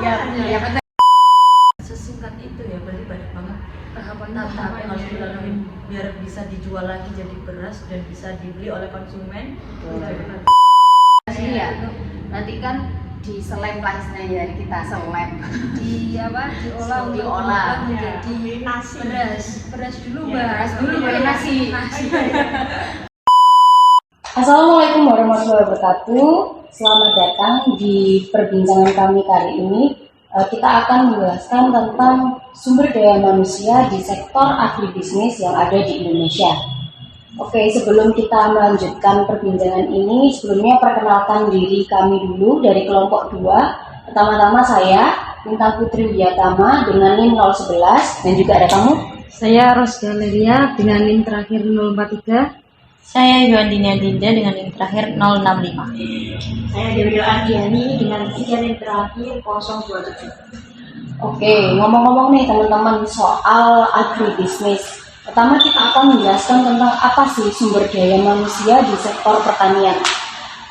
Ya betul. Sesingkat itu ya, berarti banyak banget tahap-tahap yang harus dilalui biar bisa dijual lagi jadi beras dan bisa dibeli oleh konsumen. Iya, nanti kan diselem lah istilahnya dari kita selem. Diolah untuk Diolah. menjadi Nasi. beras dulu Ya, beras dulu baru nasi. Assalamualaikum warahmatullahi wabarakatuh. Selamat datang di perbincangan kami kali ini. Kita akan menjelaskan tentang sumber daya manusia di sektor agribisnis yang ada di Indonesia. Oke, sebelum kita melanjutkan perbincangan ini, sebelumnya perkenalkan diri kami dulu dari kelompok 2. Pertama-tama saya, Bintang Putri Wiyatama dengan NIM 011, dan juga ada kamu? Saya Rosda Leria dengan NIM terakhir 043. Saya Yuandina Dinda dengan yang terakhir 065. Saya Dewi Ardiani dengan yang terakhir 027. Oke, ngomong-ngomong nih teman-teman soal agribisnis. Pertama kita akan menjelaskan tentang apa sih sumber daya manusia di sektor pertanian.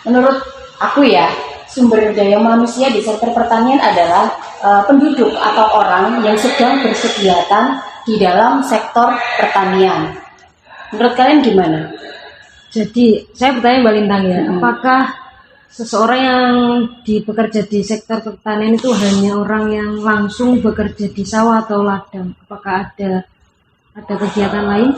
Menurut aku ya, sumber daya manusia di sektor pertanian adalah penduduk atau orang yang sedang berkegiatan di dalam sektor pertanian. Menurut kalian gimana? Jadi saya bertanya Mbak Lintang ya, apakah seseorang yang bekerja di sektor pertanian itu hanya orang yang langsung bekerja di sawah atau ladang? Apakah ada kegiatan lain?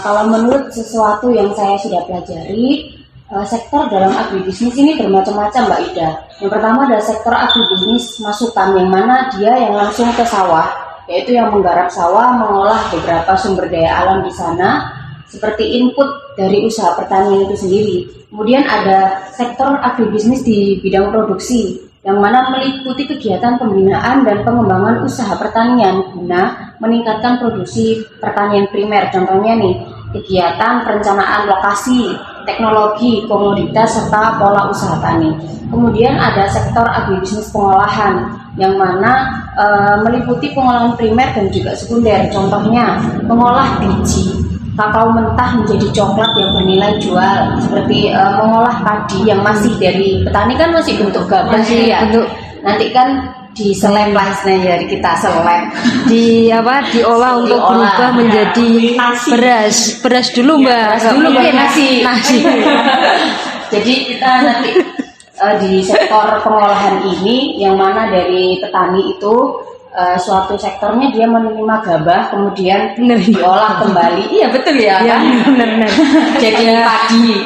Kalau menurut sesuatu yang saya sudah pelajari, sektor dalam agribisnis ini bermacam-macam Mbak Ida. Yang pertama adalah sektor agribisnis masukan, yang mana dia yang langsung ke sawah, yaitu yang menggarap sawah, mengolah beberapa sumber daya alam di sana, seperti input dari usaha pertanian itu sendiri. Kemudian ada sektor agribisnis di bidang produksi, yang mana meliputi kegiatan pembinaan dan pengembangan usaha pertanian guna meningkatkan produksi pertanian primer. Contohnya nih, kegiatan perencanaan lokasi, teknologi, komoditas, serta pola usaha tani. Kemudian ada sektor agribisnis pengolahan, yang mana meliputi pengolahan primer dan juga sekunder. Contohnya, mengolah biji kakao mentah menjadi coklat yang bernilai jual, seperti mengolah padi yang masih dari petani kan masih bentuk gabah ya. Nanti kan diselem lah istilahnya dari kita selem. Diolah untuk berubah menjadi beras dulu Mbak. Beras dulu pakai nasi. Jadi kita nanti di sektor pengolahan ini, yang mana dari petani itu suatu sektornya dia menerima gabah kemudian diolah kembali. Iya betul ya kan? Benar. Jadi padi.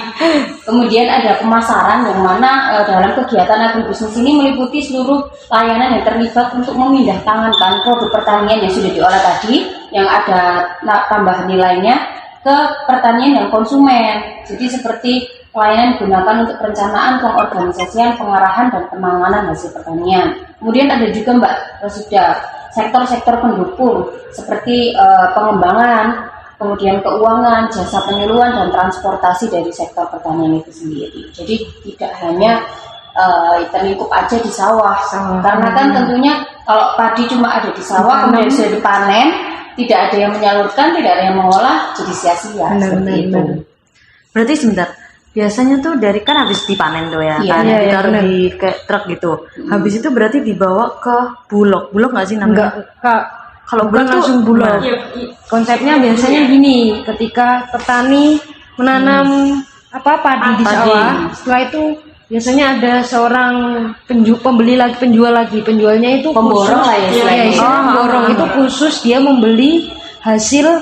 Kemudian ada pemasaran, yang mana dalam kegiatan agribisnis ini meliputi seluruh layanan yang terlibat untuk memindah tangankan produk pertanian yang sudah diolah tadi, yang ada tambahan nilainya, ke pertanian yang konsumen. Jadi seperti pelayanan digunakan untuk perencanaan, pengorganisasian, pengarahan, dan penanganan hasil pertanian. Kemudian ada juga Mbak Rosida, sektor-sektor pendukung seperti pengembangan, kemudian keuangan, jasa penyuluhan, dan transportasi dari sektor pertanian itu sendiri. Jadi tidak hanya terlingkup aja di sawah, karena kan tentunya kalau padi cuma ada di sawah, kemudian sudah dipanen, tidak ada yang menyalurkan, tidak ada yang mengolah, jadi sia-sia seperti itu. Berarti sebentar, biasanya tuh dari kan habis dipanen tuh ya, kan ditaruh di kayak truk gitu. Habis itu berarti dibawa ke bulog nggak sih namanya? Enggak, Kalau bukan bulog tuh langsung bulog. Konsepnya biasanya gini, ketika petani menanam padi di sawah, setelah itu biasanya ada seorang penjualnya itu Pemborong lah ya istilahnya. pemborong itu khusus dia membeli hasil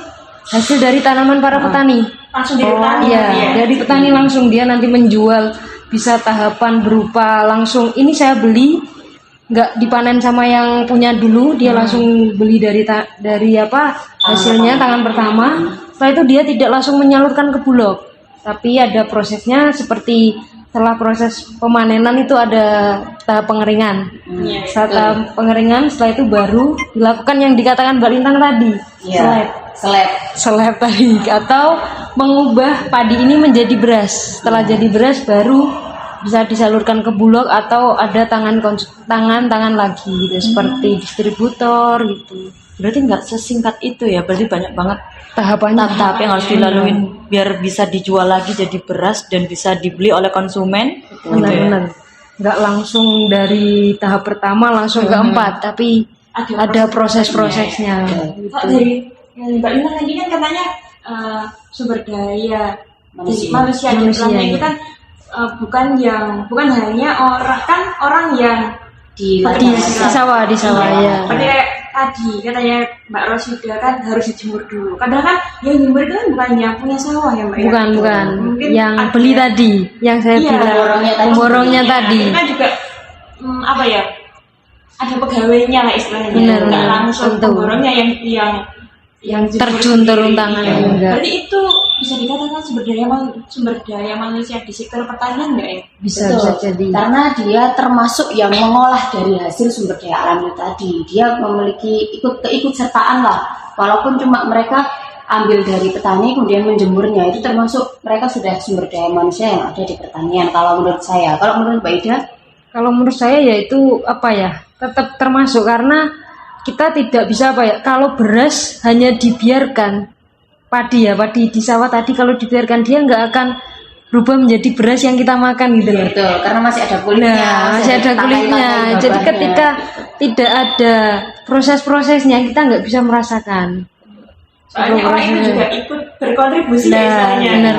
dari tanaman para petani. Langsung dari petani. Iya, dari petani langsung dia nanti menjual, bisa tahapan berupa langsung ini saya beli, nggak dipanen sama yang punya dulu, dia langsung beli dari hasilnya tangan pertama. Setelah itu dia tidak langsung menyalurkan ke bulog, tapi ada prosesnya, seperti setelah proses pemanenan itu ada tahap pengeringan. Setelah pengeringan, setelah itu baru dilakukan yang dikatakan Mbak Lintang tadi, seleb tadi, atau mengubah padi ini menjadi beras. Setelah jadi beras baru bisa disalurkan ke bulog, atau ada tangan lagi gitu, seperti distributor gitu. Berarti nggak sesingkat itu ya, berarti banyak banget tahap yang harus dilalui biar bisa dijual lagi jadi beras dan bisa dibeli oleh konsumen. Benar. nggak langsung dari tahap pertama langsung ke 4, tapi ada proses-prosesnya. Kok dari Mbak Lina tadi kan katanya sumber daya manusia di dalamnya itu kan bukan hanya orang yang Di sawah ya. Seperti kayak tadi katanya Mbak Rosida kan harus dijemur dulu. Kadang kan yang jemur itu kan bukan yang punya sawah ya Mbak. Bukan. Mungkin Yang ada- beli tadi, yang saya Iya, bilang borongnya tadi. Itu kan juga apa ya? Ada pegawainya lah istilahnya. Benar, Nggak benar. langsung Tentu. pemborongnya yang jemur Terjun sendiri. turun tangan, Iya. enggak. Berarti itu bisa dikatakan sumber daya manusia di sektor pertanian enggak ya? Bisa Betul. jadi. Karena dia termasuk yang mengolah dari hasil sumber daya alam itu tadi. Dia memiliki keikutsertaan lah. Walaupun cuma mereka ambil dari petani kemudian menjemurnya, itu termasuk mereka sudah sumber daya manusia yang ada di pertanian. Kalau menurut saya, kalau menurut Mbak Ida, Kalau menurut saya ya itu tetap termasuk, karena kita tidak bisa kalau beras hanya dibiarkan padi di sawah tadi, kalau dibiarkan dia nggak akan berubah menjadi beras yang kita makan gitu loh. betul, karena masih ada kulitnya, Nah, masih ada kulitnya. tangkai-tangkai Jadi bawahnya. ketika tidak ada proses-prosesnya kita nggak bisa merasakan. Soalnya orang itu juga ikut berkontribusi Nah, istilahnya benar.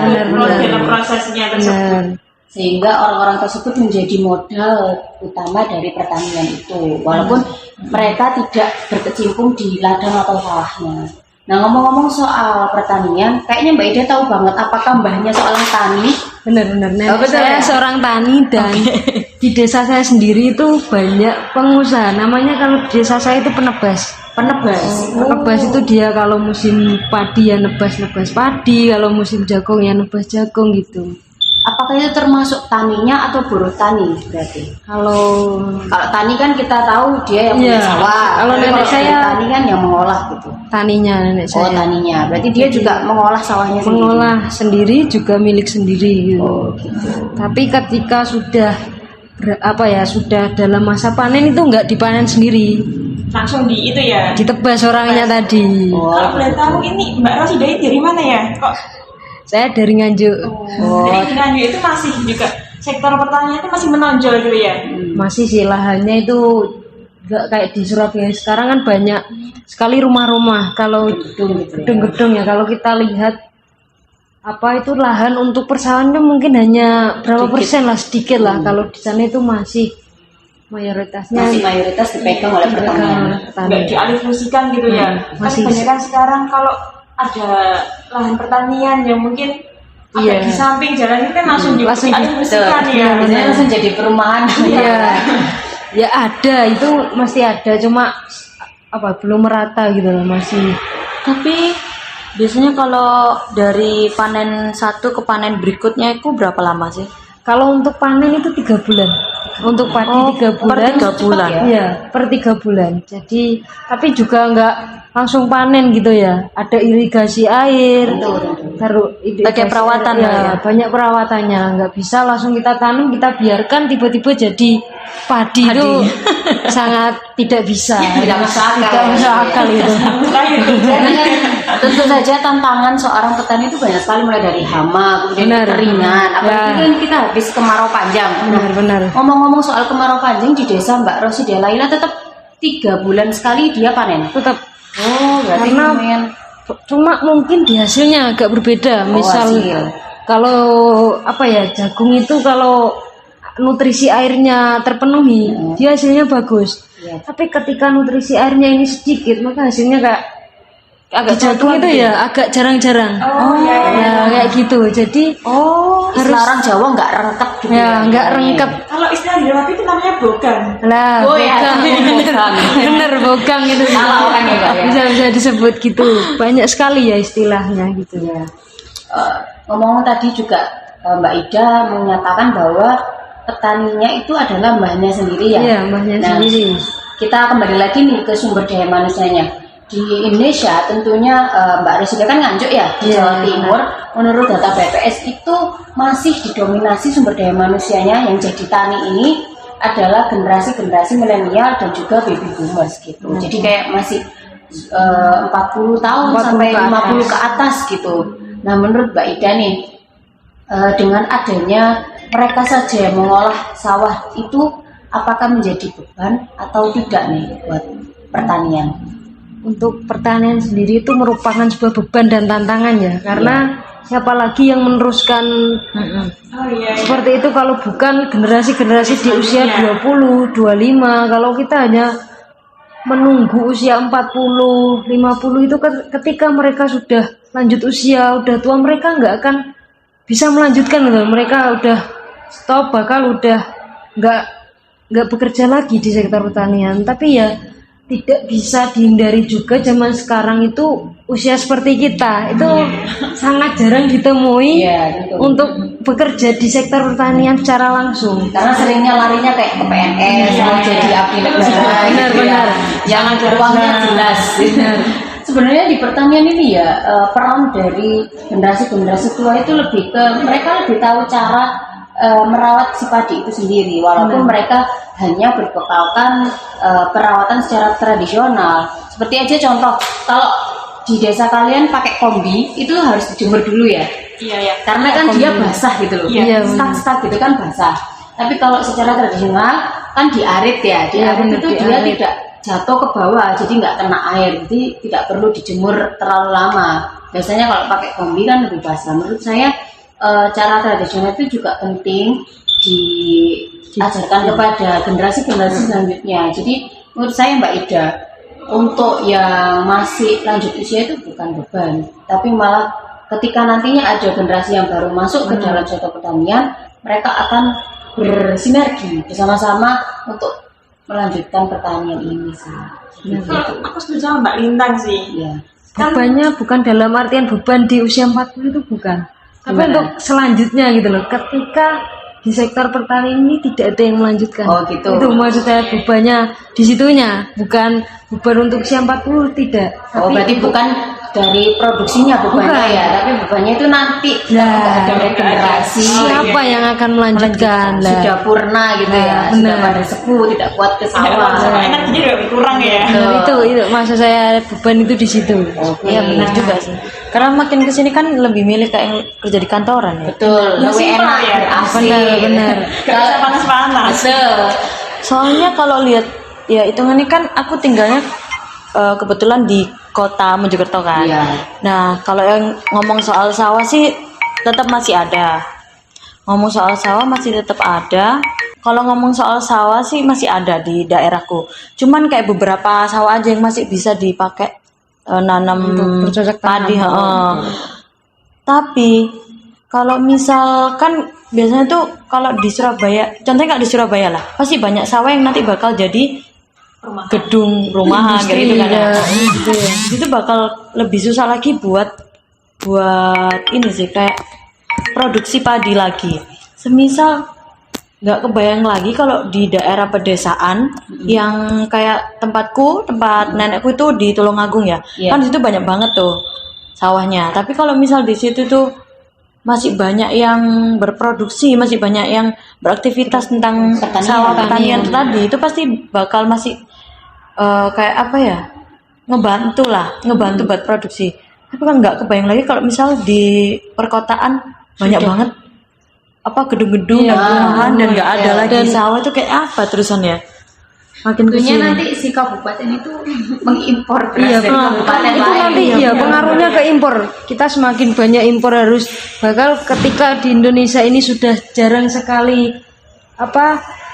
dalam prosesnya tersebut. Benar. Sehingga orang-orang tersebut menjadi modal utama dari pertanian itu, walaupun mereka tidak berkecimpung di ladang atau sawahnya. Nah, ngomong-ngomong soal pertanian, kayaknya Mbak Ida tahu banget apakah mbahnya seorang tani. Benar. Oh, betul Saya ya? seorang tani dan di desa saya sendiri itu banyak pengusaha. Namanya kalau di desa saya itu penebas. Penebas itu dia kalau musim padi ya nebas padi, kalau musim jagung ya nebas jagung gitu. Apakah itu termasuk taninya atau buruh tani berarti? Kalau Tani kan kita tahu dia yang punya Iya. sawah. Kalau Tapi nenek saya- tani kan yang mengolah gitu. taninya nenek Oh, saya taninya. Berarti dia juga mengolah sawahnya sendiri. mengolah sendiri juga milik sendiri gitu. Oh, gitu. Tapi ketika sudah sudah dalam masa panen itu nggak dipanen sendiri, Langsung di itu ya. ditebas orangnya tadi. Kalau boleh tahu ini Mbak Rosida ini dari mana ya? Kok Saya dari Nganjuk. dari Nganjuk itu masih juga sektor pertanian itu masih menonjol gitu ya? Masih sih, lahannya itu nggak kayak di Surabaya sekarang kan banyak sekali rumah-rumah. Kalau Gedung gitu ya. gedung-gedung ya, kalau kita lihat itu lahan untuk persawahan itu mungkin hanya berapa persen lah, sedikit lah. Kalau di sana itu masih mayoritasnya Masih mayoritas dipegang oleh pertanian. Nggak dialihfungsikan gitu ya? Masih. Kan kebanyakan sekarang kalau ada lahan pertanian yang mungkin Iya. di samping jalan itu kan langsung Langsung dialihfungsikan Betul. ya. Biasanya langsung jadi perumahan. Iya, ya ada, itu masih ada, cuma belum merata gitu loh, masih. Tapi biasanya kalau dari panen satu ke panen berikutnya itu berapa lama sih? Kalau untuk panen itu 3 bulan, untuk padi 3 bulan. per 3 bulan. Iya, per 3 bulan. Jadi, tapi juga nggak langsung panen gitu ya. Ada irigasi air, Pakai perawatan lah ya? banyak perawatannya. Nggak bisa langsung kita tanam, kita biarkan tiba-tiba jadi padi. Itu sangat tidak bisa. Tidak masuk akal. Tidak masuk akal itu. Tentu saja tantangan seorang petani itu banyak sekali, mulai dari hama, kemudian Benar. kekeringan, apalagi Ya. kan kita habis kemarau panjang. Benar-benar. Ngomong-ngomong soal kemarau panjang di desa Mbak Rosida Laila, tetap 3 bulan sekali dia panen. Tetap. Oh, berarti Karena lumayan. Cuma mungkin di hasilnya agak berbeda. Misal hasil. kalau jagung itu kalau nutrisi airnya terpenuhi, dia hasilnya bagus. Iya. Tapi ketika nutrisi airnya ini sedikit, maka hasilnya agak jagung jatuh itu ya agak jarang-jarang. Oh, iya, iya. Ya kayak gitu. Jadi Istilah orang Jawa nggak rengkep gitu. ya nggak rengkep. Kalau istilah di Jawa itu namanya bogan. Lah, Oh ya, bogang. Bener bogang itu. Salah orang ya, Mbak, ya? Bisa disebut gitu. Banyak sekali ya istilahnya gitu ya. Ngomong tadi juga Mbak Ida menyatakan bahwa petaninya itu adalah mbahnya sendiri ya. Iya, mbahnya Nah, sendiri. Kita kembali lagi nih ke sumber daya manusianya. Di Indonesia tentunya Mbak Rosida kan Nganjuk ya, di Iya, Jawa Timur. Menurut data BPS itu masih didominasi sumber daya manusianya yang jadi tani ini adalah generasi-generasi milenial dan juga baby boomers gitu. Jadi kayak masih 40 tahun 40 sampai ke 50 ke atas gitu. Nah, menurut Mbak Ida nih, dengan adanya mereka saja yang mengolah sawah itu apakah menjadi beban atau tidak nih buat pertanian? Untuk pertanian sendiri itu merupakan sebuah beban dan tantangan ya, karena siapa lagi yang meneruskan seperti itu kalau bukan generasi-generasi di usia 20, 25. Kalau kita hanya menunggu usia 40, 50 itu ketika mereka sudah lanjut usia, udah tua, mereka nggak akan bisa melanjutkan gitu. Mereka udah stop, bakal udah nggak bekerja lagi di sektor pertanian. Tapi ya tidak bisa dihindari juga, zaman sekarang itu usia seperti kita itu sangat jarang ditemui untuk bekerja di sektor pertanian secara langsung. Karena seringnya larinya kayak ke PNS, mau jadi abdi negara. Benar-benar. Yang peluangnya jelas. Sebenarnya di pertanian ini ya peran dari generasi-generasi tua itu lebih ke mereka lebih tahu cara merawat si padi itu sendiri, walaupun mereka hanya berbekalkan perawatan secara tradisional. Seperti aja contoh, kalau di desa kalian pakai kombi itu harus dijemur dulu ya. Iya. Karena kan dia basah gitu loh. Stuck gitu kan basah. Tapi kalau secara tradisional kan diarit ya. Diarit itu dia tidak jatuh ke bawah, jadi nggak kena air, jadi tidak perlu dijemur terlalu lama. Biasanya kalau pakai kombi kan lebih basah. Menurut saya cara tradisional itu juga penting diajarkan kepada generasi-generasi selanjutnya. Jadi menurut saya Mbak Ida, untuk yang masih lanjut usia itu bukan beban, tapi malah ketika nantinya ada generasi yang baru masuk ke dalam sektor pertanian, mereka akan bersinergi bersama-sama untuk melanjutkan pertanian ini sih. Aku setuju sama Mbak Lintang sih. Ya. Bebannya bukan dalam artian beban di usia 40 itu bukan. Tapi untuk selanjutnya gitu loh, ketika di sektor pertanian ini tidak ada yang melanjutkan. Oh gitu. Itu maksud saya bebannya di situnya, bukan beban untuk usia 40 tidak. Oh berarti bukan dari produksinya bebannya ya, tapi bebannya itu nanti ada regenerasi. Siapa yang akan melanjutkan? Sudah purna gitu ya, sudah pada sepuh, tidak kuat ke sawah. Energinya juga berkurang ya. Itu maksud saya beban itu di situ. Iya benar juga sih. Karena makin kesini kan lebih milih kayak yang kerja di kantoran ya. Betul, lebih enak ya. Benar. Gak usah panas-panas. Soalnya kalau lihat ya hitungannya kan aku tinggalnya kebetulan di kota Mojokerto kan. Iya. Nah kalau yang ngomong soal sawah sih tetap masih ada. Ngomong soal sawah masih tetap ada. Kalau ngomong soal sawah sih masih ada di daerahku. Cuman kayak beberapa sawah aja yang masih bisa dipakai nanam bercocok padi. tanam. Tapi kalau misalkan biasanya tuh kalau di Surabaya, contohnya kayak di Surabaya lah, pasti banyak sawah yang nanti bakal jadi gedung rumahan kayak gitu kan ya. Itu bakal lebih susah lagi buat ini sih kayak produksi padi lagi. Semisal nggak kebayang lagi kalau di daerah pedesaan yang kayak tempat nenekku itu di Tulungagung ya. Kan di situ banyak banget tuh sawahnya. Tapi kalau misal di situ tuh masih banyak yang berproduksi, masih banyak yang beraktivitas tentang sawah pertanian tadi, itu pasti bakal masih kayak apa ya, ngebantu buat produksi. Tapi kan nggak kebayang lagi kalau misal di perkotaan banyak banget apa gedung-gedung dan nggak ada lagi sawah, itu kayak apa terusannya? Makin Tentunya kesini. nanti si kabupaten itu mengimpor beras dari kabupaten itu lain. nanti ya pengaruhnya ke impor. Kita semakin banyak impor harus bakal ketika di Indonesia ini sudah jarang sekali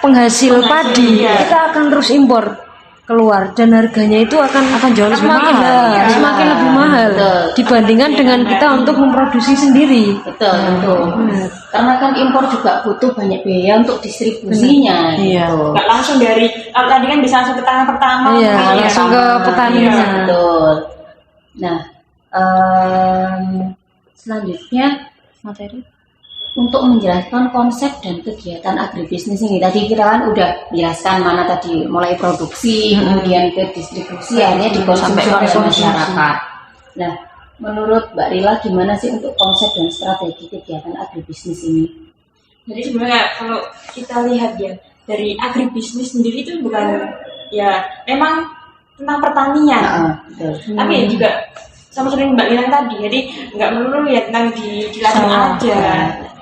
penghasil padi, kita akan terus impor keluar dan harganya itu akan jauh lebih mahal. Semakin lebih mahal dibandingkan dengan kita untuk memproduksi sendiri. Betul. Karena kan impor juga butuh banyak biaya untuk distribusinya. Iya. Gitu. Nggak langsung dari tadi kan bisa langsung ke tangan pertama. Iya, langsung ke petaninya. Betul. Nah, selanjutnya Materi. untuk menjelaskan konsep dan kegiatan agribisnis ini, tadi kita kan udah jelaskan mana tadi mulai produksi, kemudian ke distribusi, akhirnya dikonsumsi oleh masyarakat. Nah, menurut Mbak Rila gimana sih untuk konsep dan strategi kegiatan agribisnis ini? Jadi sebenarnya kalau kita lihat ya dari agribisnis sendiri itu bukan ya memang tentang pertanian, Betul. tapi ya juga sama seperti Mbak Lina tadi, jadi nggak melulu ya tentang di ladang aja.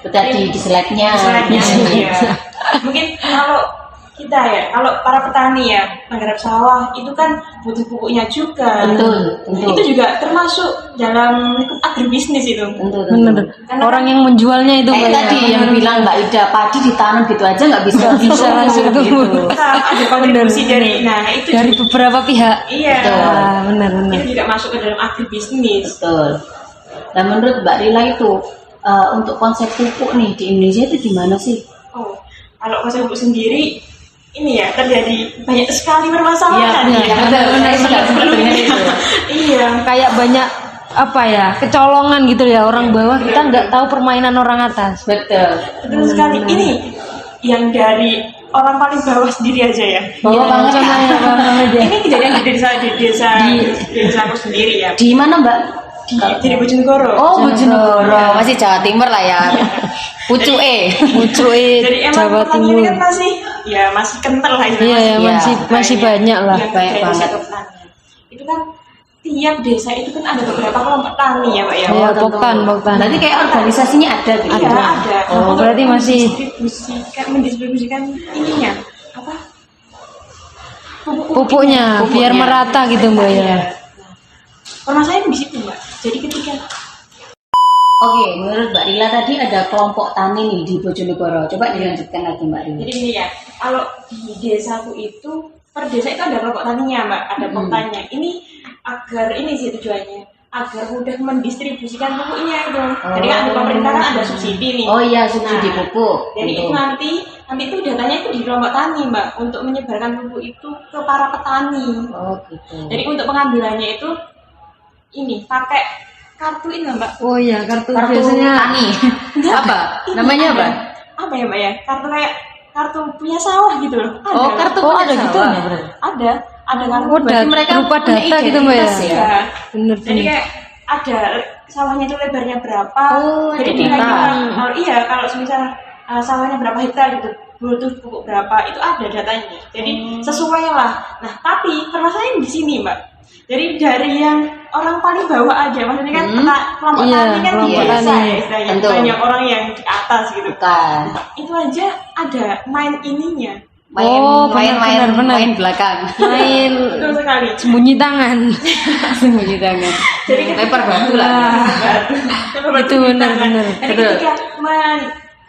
Tadi di slide-nya. Ya. Mungkin kalau kita ya, kalau para petani ya menggarap sawah itu kan butuh pupuknya juga. Betul, tentu. Itu juga termasuk dalam agribisnis itu. Tentu. Bener. Orang yang menjualnya itu Kayak Mbak, tadi ya. yang bilang Mbak Ida, padi ditanam gitu aja nggak bisa bisa langsung gitu. tumbuh. Kita ada kontribusi dari, nah itu Dari juga, beberapa pihak. iya, Benar. itu juga masuk ke dalam agribisnis. Betul. Dan menurut Mbak Rila itu untuk konsep pupuk nih di Indonesia itu gimana sih? Oh, kalau konsep pupuk sendiri ini ya terjadi banyak sekali permasalahan Iya, betul. Saya juga sempat dengar itu. Iya. Kayak banyak apa ya, kecolongan gitu ya, orang bawah kita nggak tahu permainan orang atas. Betul. Betul sekali. Ini yang dari orang paling bawah sendiri aja ya. Bawah banget ya. Ini kejadian di desaku sendiri ya. Di mana Mbak? Di Bojonegoro. Oh, Bojonegoro, masih Jawa Timur lah ya. Pucuke. Jadi emang Jawa petani ini Timur. kan masih kental lah Iya ya, masih banyak lah. banyak banget. Itu kan tiap desa itu kan ada beberapa kelompok tani ya Pak ya. Iya, Poktan. Berarti kayak organisasinya ada gitu. Iya ada. Oh, Untuk berarti masih mendistribusikan ininya apa? pupuknya biar merata gitu Mbak ya. Permasalahannya di situ Mbak. Jadi ketika Oke, menurut Mbak Rila tadi ada kelompok tani nih di Bojonegoro. Coba dilanjutkan lagi Mbak Rila. jadi gini ya, kalau di desaku itu per desa itu ada kelompok taninya Mbak, ada poktannya. Ini agar ini sih tujuannya, agar mudah mendistribusikan pupuknya itu. Jadi kan di pemerintah kan ada subsidi nih. Oh iya, subsidi Nah, pupuk. Jadi itu nanti itu datanya itu di kelompok tani Mbak, untuk menyebarkan pupuk itu ke para petani. Oh gitu. Jadi untuk pengambilannya itu ini pakai kartu ini Mbak. Oh iya, kartu Kartu biasanya tani. Apa? Ini Namanya ada. apa? Apa ya Mbak ya? Kartu kayak kartu punya sawah gitu loh. Ada. Oh, kartu punya ada gitu sawah. ya berarti. Ada kartu. Oh, Berarti mereka berupa punya data gitu Mbak ya. identitas ya? Iya. Bener. Jadi kayak ada sawahnya itu lebarnya berapa. Oh, Jadi ada tinggal data. kita, iya kalau misal sawahnya berapa hektar gitu, butuh pupuk berapa, itu ada datanya. Jadi sesuai lah. Nah tapi permasalahannya di sini Mbak. Jadi dari yang orang paling bawah aja, maksudnya kan kelompok Iya, tani kan kelompok biasa tani. ya istilahnya. Tentu. Banyak orang yang di atas gitu. Bukan. Itu aja ada main ininya. benar. Main belakang. Main Betul sekali. sembunyi tangan. Sembunyi tangan. Jadi Lempar batu lah. Itu benar-benar. Jadi ketika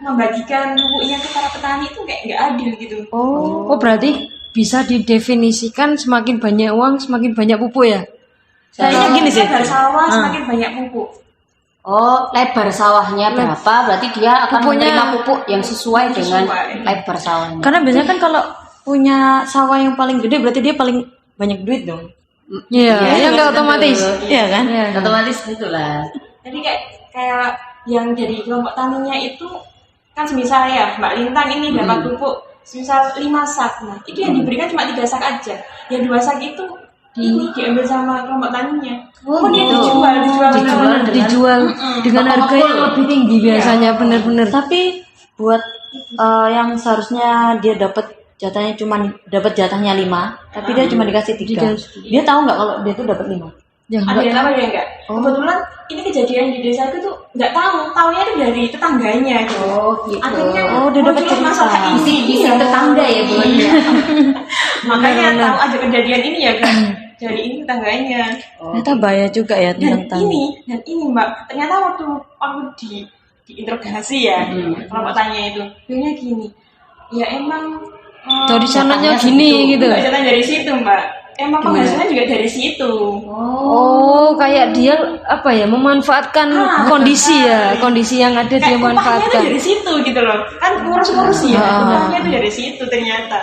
membagikan pupuknya ke para petani itu kayak nggak adil gitu. Oh, berarti bisa didefinisikan semakin banyak uang semakin banyak pupuk ya? Kayaknya gini sih. Lebar sawah semakin banyak pupuk. Oh, lebar sawahnya berapa? Berarti dia akan Pupuknya- menerima pupuk yang sesuai dengan Sesuai. lebar sawahnya. Karena biasanya kan kalau punya sawah yang paling gede berarti dia paling banyak duit dong. Iya, ya nggak otomatis. Iya kan? Iya. Otomatis gitulah. Jadi kayak yang jadi kelompok taninya itu kan semisal ya Mbak Lintang ini dapat pupuk semisal 5 sak. Nah itu yang diberikan cuma 3 sak aja. Yang 2 sak itu ini diambil sama kelompok taninya. Oh, Dia gitu. Dijual dengan harga yang lebih tinggi biasanya, benar-benar. Tapi buat yang seharusnya dia dapat jatahnya cuma dapat jatahnya 5, tapi dia cuma dikasih 3. Dia tahu nggak kalau dia tuh dapat 5? Ya Ada enggak. yang tahu ada yang enggak? Kebetulan ini kejadian di desa itu tuh nggak tahu, taunya itu dari tetangganya gitu. Oh, gitu. Akhirnya dia dapat muncul cerita. masalah ini. Isi tetangga ya, Bu. Makanya tahu ada kejadian ini ya kan dari ini tetangganya. Ternyata bahaya juga ya Dan tentang tani. ini Mbak, ternyata waktu diinterogasi ya kelompok tanya itu, bilangnya gini, ya emang Dari sananya Jatahnya gini segitu. gitu. nggak jatah dari situ Mbak, emang penghasilan juga dari situ. Oh, kayak dia apa ya, memanfaatkan kondisi ya, kondisi yang ada dia Kayak upahnya itu manfaatkan. dari situ gitu loh, kan ngurus-ngurus ya, upahnya itu dari situ ternyata.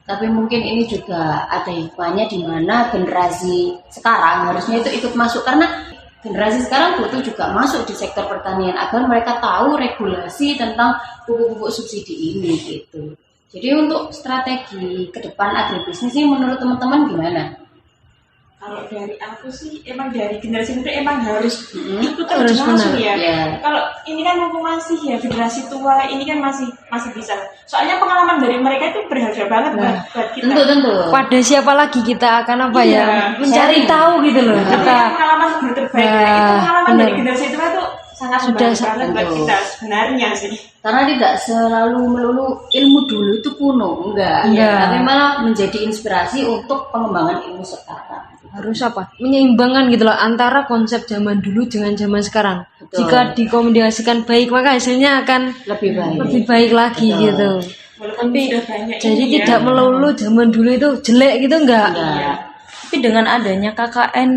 Tapi mungkin ini juga ada hikmahnya di mana generasi sekarang harusnya itu ikut masuk, karena generasi sekarang butuh juga masuk di sektor pertanian agar mereka tahu regulasi tentang pupuk-pupuk subsidi ini gitu. Jadi untuk strategi ke depan agribisnis ini menurut teman-teman gimana? Kalau dari aku sih emang dari generasi muda emang harus ikut Harus terjun langsung benar. ya. Iya. Kalau ini kan mumpung masih ya generasi tua ini kan masih bisa. Soalnya pengalaman dari mereka itu berharga banget buat kita. Tentu. Pada siapa lagi kita akan apa Iya, ya? Mencari sharing. tahu gitu loh. Tapi Kita yang pengalaman guru terbaik Nah, itu pengalaman benar. dari generasi tua itu sangat Sudah membantu banget buat tentu. kita sebenarnya sih. Karena tidak selalu melulu ilmu dulu itu kuno, enggak. Enggak. Tapi malah menjadi inspirasi untuk pengembangan ilmu sekarang. harus apa? Menyeimbangkan gitu loh antara konsep zaman dulu dengan zaman sekarang. Betul. Jika dikomunikasikan baik maka hasilnya akan Lebih baik. lebih baik lagi Betul. gitu. Walaupun Tapi sudah banyak jadi ini ya. tidak melulu zaman dulu itu jelek gitu enggak. Enggak. Tapi dengan adanya KKN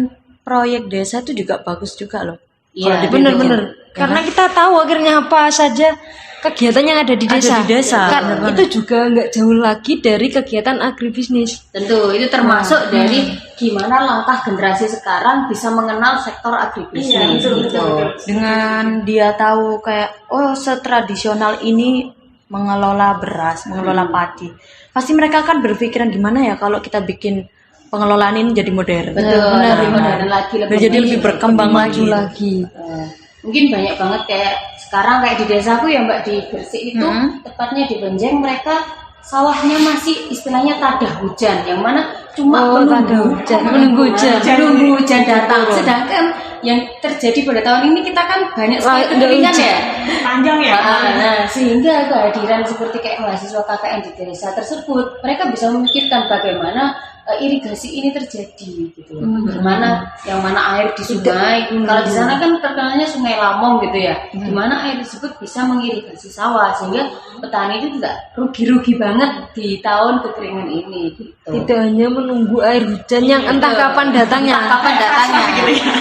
proyek desa itu juga bagus juga loh. Iya, Bener-bener. Karena kita tahu akhirnya apa saja kegiatan yang ada di Ada desa. di desa, Kan bener-bener. itu juga nggak jauh lagi dari kegiatan agribisnis. Tentu itu termasuk dari gimana langkah generasi sekarang bisa mengenal sektor agribisnis Iya, betul, gitu. betul. Dengan dia tahu kayak oh setradisional ini mengelola beras, mengelola padi. Pasti mereka akan berpikiran gimana ya kalau kita bikin pengelolaan ini jadi modern. Betul, Benar, dan lagi lebih Jadi lebih berkembang Maju lagi. lagi. Mungkin banyak banget kayak sekarang kayak di desaku ya Mbak di Gresik itu tepatnya di Benjeng mereka sawahnya masih istilahnya tadah hujan yang mana cuma tadah hujan, menunggu hujan. menunggu hujan datang. Sedangkan yang terjadi pada tahun ini kita kan banyak sekali Nggak kekeringan hujan. ya. Panjang ya. Nah, sehingga kehadiran seperti kayak mahasiswa KKN di desa tersebut, mereka bisa memikirkan bagaimana irigasi ini terjadi gitu. Bagaimana yang mana air di sungai. Kalau di sana kan terkenalnya Sungai Lamong gitu ya. Di mana air tersebut bisa mengirigasi sawah sehingga petani itu tidak rugi-rugi banget di tahun kekeringan ini gitu. Tidak hanya menunggu air hujan yang entah kapan datangnya. Entah kapan datangnya.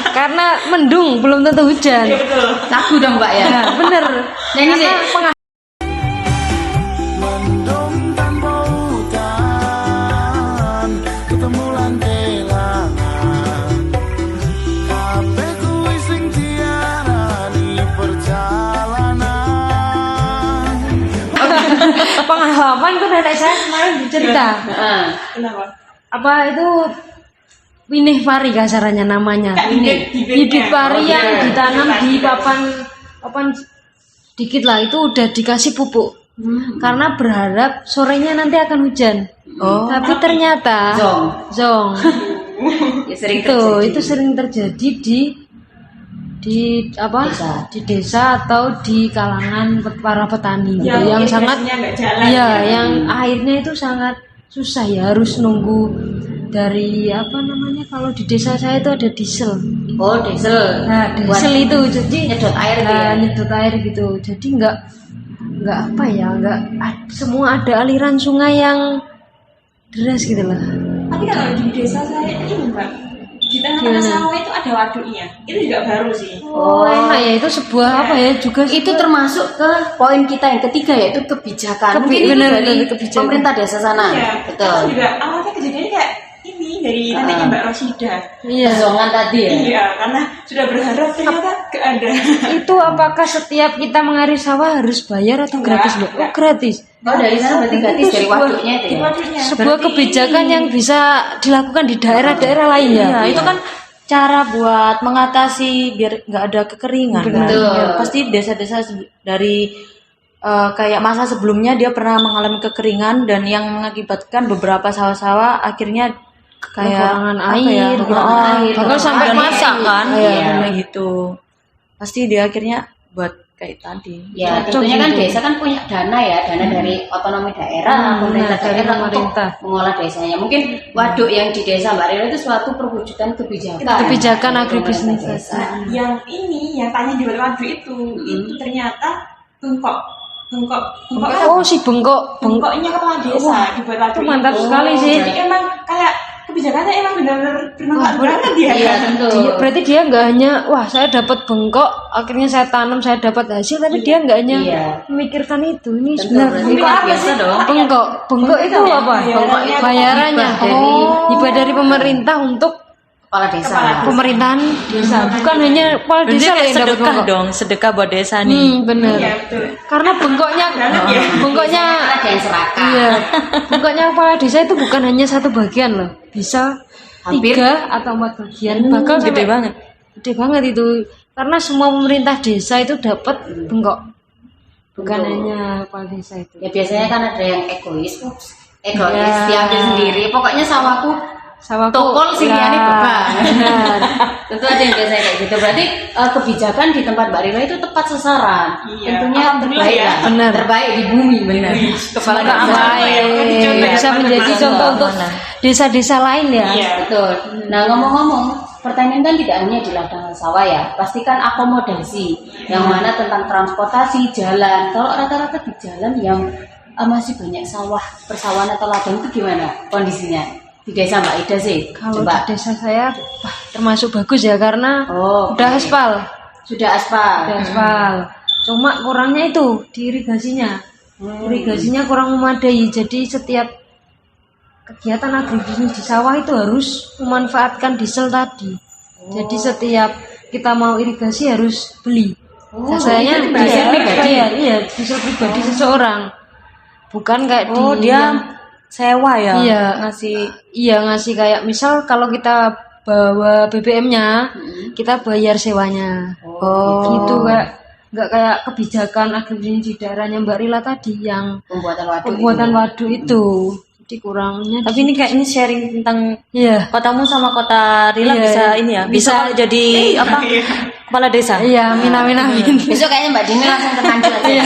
Karena mendung belum tentu hujan. Lagu dong Mbak ya. Nah, bener. Nyanyi sih. Mendung tanpa hutan, ketemulan kelangan. Kabeh kuwi sing diarani perjalanan. Pengalaman tuh nenek saya kemarin bercerita. Heeh. Kenapa? Apa itu winih pari kasarannya namanya. Bibit pari yang ditanam di papan dikit lah itu udah dikasih pupuk. Karena berharap sorenya nanti akan hujan. Tapi ternyata zong. Ya sering Itu sering terjadi di apa? Desa. Di desa atau di kalangan para petani gitu. Yang sangat irigasinya nggak jalan. iya, yang airnya itu sangat susah ya, harus nunggu dari apa namanya kalau di desa saya itu ada diesel. Oh, diesel. Nah, diesel itu jadi nyedot air gitu ya? nyedot air gitu. Jadi nggak apa ya, semua ada aliran sungai yang deras gitu lah. Tapi kalau di desa saya ini Mbak, di tengah-tengah sawah itu ada waduknya. Itu juga baru sih. Oh, enak ya, itu sebuah apa ya juga Itu termasuk ke poin kita yang ketiga yaitu kebijakan. Mungkin itu benar, dari kebijakan. pemerintah desa sana. Iya. Betul. Itu juga awalnya kejadiannya kayak ini dari neneknya Mbak Rosida. Iya. Zongan tadi ya. Iya, karena sudah berharap ternyata gak ada. Itu apakah setiap kita mengairi sawah harus bayar atau gratis, Mbak? Oh, gratis. Oh, dari sana berarti gratis Itu dari sebuah- waduknya itu Di ya. waduknya. Sebuah kebijakan yang bisa dilakukan di daerah-daerah lain ya. Iya, itu kan cara buat mengatasi biar nggak ada kekeringan. Kan? Betul. Ya, pasti desa-desa dari kayak masa sebelumnya dia pernah mengalami kekeringan dan yang mengakibatkan beberapa sawah-sawah akhirnya kayak Kekurangan apa air, ya, kekurangan air. bahkan sampai Kekurangan masak air. kan, Iya. kayak gitu. Pasti dia akhirnya buat kayak tadi. Ya, tentunya kan desa kan punya dana ya, dana dari otonomi daerah, pemerintah dari daerah pemerintah. untuk mengolah desanya. Mungkin waduk yang di desa Mbak Rila itu suatu perwujudan kebijakan. Kebijakan dari agribisnis. pemerintah desa. Nah, yang ini, yang tanya di waduk itu ternyata bengkok. Oh, si bengkok. Bengkoknya kepala desa dibuat waduk. itu mantap itu. sekali sih. Jadi emang kayak kebijakannya emang benar-benar bermanfaat banget ya. Iya, tentu. Berarti dia nggak hanya wah saya dapat bengkok akhirnya saya tanam saya dapat hasil, tapi dia nggak hanya Iya. memikirkan itu. Ini Tentu, sebenarnya berarti bengkok luar apa biasa sih? dong. Bengkok itu apa? Bayarannya dari hibah dari pemerintah untuk kepala desa. pemerintahan desa, bukan hanya kepala Berarti desa loh kayak yang dapat sedekah bengkok. dong, sedekah buat desa nih. Bener. Iya, betul. Karena bengkoknya, bengkoknya, Ada yang serakah. iya, bengkoknya kepala desa itu bukan hanya satu bagian loh, bisa Hampir 3 atau 4 bagian, bahkan Gede sampai banget. gede banget itu. Karena semua pemerintah desa itu dapat bengkok. Bukan Betul. hanya kepala desa itu. Ya biasanya kan ada yang egois, Ya. diambil sendiri. Pokoknya sawahku Sawahku tokol sih ya, ini beban. benar. Tentu ada yang biasanya kayak gitu. Berarti kebijakan di tempat Mbak Rila itu tepat sasaran. Iya. Tentunya Alhamdulillah terbaik ya. lah. Benar. Terbaik di bumi benar. Kepala Semoga desa. baik. Bisa menjadi contoh untuk desa-desa lain ya. Iya. Betul. Nah ngomong-ngomong, pertanian kan tidak hanya di ladang sawah ya, pastikan akomodasi yang mana tentang transportasi, jalan. Kalau rata-rata di jalan yang masih banyak sawah, persawahan atau ladang itu gimana kondisinya di desa Mbak Ida sih? Kalau Coba. di desa saya wah, termasuk bagus ya karena Oh, udah oke. aspal, Sudah aspal. udah aspal. Cuma kurangnya itu di irigasinya. Irigasinya kurang memadai. Jadi setiap kegiatan agribisnis di sawah itu harus memanfaatkan diesel tadi. Jadi setiap kita mau irigasi harus beli. Jasanya itu diesel pribadi? Iya, diesel pribadi seseorang. Bukan kayak Oh, di dia yang- sewa ya? Iya. Ngasih. Iya ngasih kayak misal kalau kita bawa BBM-nya, kita bayar sewanya. Gitu kayak nggak kayak kebijakan agribisnis di daerahnya Mbak Rila tadi yang Pembuatan waduk. pembuatan waduk itu. Jadi kurangnya. Tapi ini kayak ini sharing tentang Iya. kotamu sama kota Rila Iya. bisa ini ya. Bisa Bisa. jadi apa? Kepala desa. Iya, amin. Besok kayaknya Mbak Dini langsung ke Tanjung aja. Iya.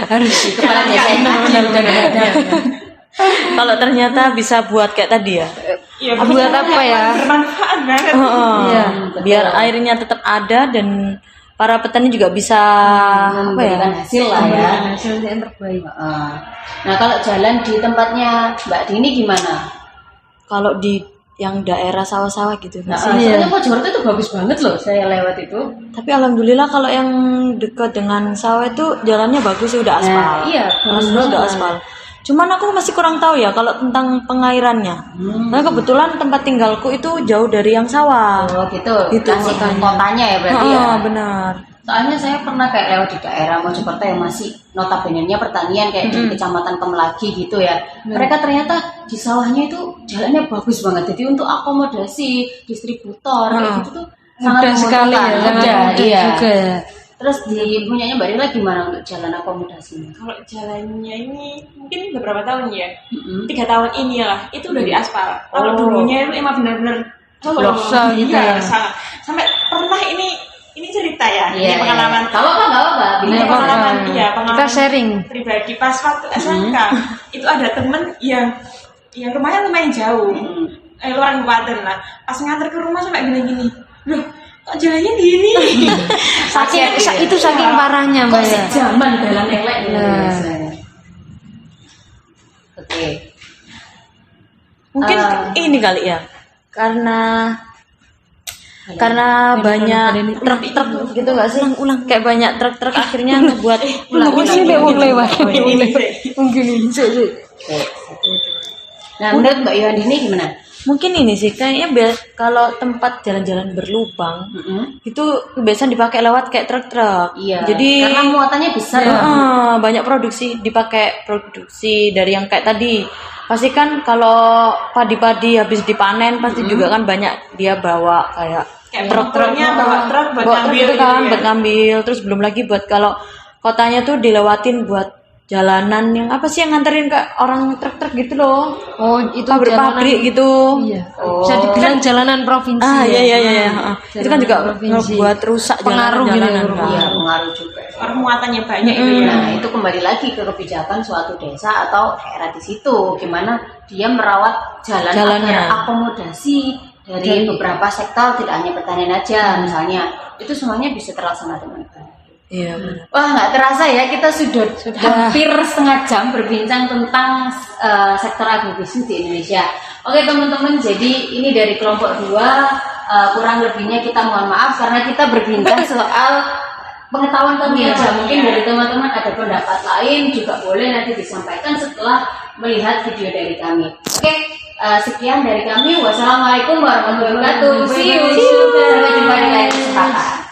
Harus Kepala desa yang Kalau ternyata bisa buat kayak tadi ya. Iya, buat apa ya? Bermanfaat banget. Iya. Biar airnya tetap ada dan para petani juga bisa apa ya? memberikan hasil lah ya. Memberikan hasil yang terbaik. Heeh. Nah kalau jalan di tempatnya Mbak Dini gimana? Kalau di yang daerah sawah-sawah gitu. Nah, Iya. soalnya Mojokerto itu bagus banget loh, saya lewat itu. Tapi alhamdulillah kalau yang dekat dengan sawah itu jalannya bagus udah aspal. Nah, iya, Alhamdulillah udah bagus aspal. Cuman aku masih kurang tahu ya kalau tentang pengairannya. Karena kebetulan tempat tinggalku itu jauh dari yang sawah. Oh gitu, Gitu, masih kotanya ya berarti ya. Benar. Soalnya saya pernah kayak lewat di daerah Mojokerto yang masih notabene-nya pertanian kayak di kecamatan Kemelagi gitu ya. Mereka ternyata di sawahnya itu jalannya bagus banget. Jadi untuk akomodasi distributor kayak gitu tuh Mudah sekali ya, menguntungkan. sangat Mudah, mudah iya. juga ya. Terus di punyanya Mbak Rila gimana untuk jalan akomodasinya? Kalau jalannya ini mungkin beberapa tahun ya, Mm-mm. 3 tahun ini lah, itu udah diaspal. Kalau Oh. dulunya itu emang benar-benar Bloksa gitu iya, ya. sangat. Sampai pernah ini cerita ya, Iya, ini pengalaman. Gak apa-apa. Ini Nggak pengalaman, apa-apa. iya pengalaman Kita sharing. pribadi pas waktu SMK. Itu ada temen yang rumahnya lumayan jauh, luar Kabupaten lah. Pas nganter ke rumah sampai gini-gini, loh kok jalannya gini? Itu saking parahnya Mbak Kok ya. sejaman dalam elek Nah. Oke. Mungkin ini kali ya. Karena banyak truk-truk gitu nggak sih? Ulang kayak banyak truk-truk akhirnya ngebuat Mungkin dia mau lewat. Mungkin ini sih. Nah, menurut Mbak Yohandini gimana? mungkin ini sih kayaknya kalau tempat jalan-jalan berlubang itu kebiasaan dipakai lewat kayak truk-truk. Iya. Jadi karena muatannya besar. banyak dipakai produksi dari yang kayak tadi. Pasti kan kalau padi-padi habis dipanen pasti juga kan banyak dia bawa kayak truk-truknya bawa truk buat ngambil itu kan gitu ya. buat ngambil, terus belum lagi buat kalau kotanya tuh dilewatin buat jalanan yang apa sih yang nganterin ke orang truk-truk gitu loh. Oh, itu Pabrik-pabrik jalanan- gitu. Iya. Bisa dibilang jalanan provinsi. Iya. Itu kan juga provinsi. buat rusak Pengaruh gitu ya, jalanan. pengaruh. Iya, pengaruh juga. Orang muatannya banyak itu ya. Nah, itu kembali lagi ke kebijakan suatu desa atau daerah di situ, gimana dia merawat Jalannya. agar akomodasi dari beberapa sektor, tidak hanya pertanian aja, misalnya itu semuanya bisa terlaksana dengan baik. Iya. benar. Wah, nggak terasa ya, kita sudah hampir setengah jam berbincang tentang sektor agribisnis di Indonesia. Oke teman-teman, jadi ini dari kelompok 2, kurang lebihnya kita mohon maaf karena kita berbincang soal pengetahuan kami aja. Mungkin dari teman-teman ada pendapat lain juga boleh nanti disampaikan setelah melihat video dari kami. Oke, sekian dari kami. Wassalamualaikum warahmatullahi wabarakatuh. See you. Sampai jumpa di lain kesempatan.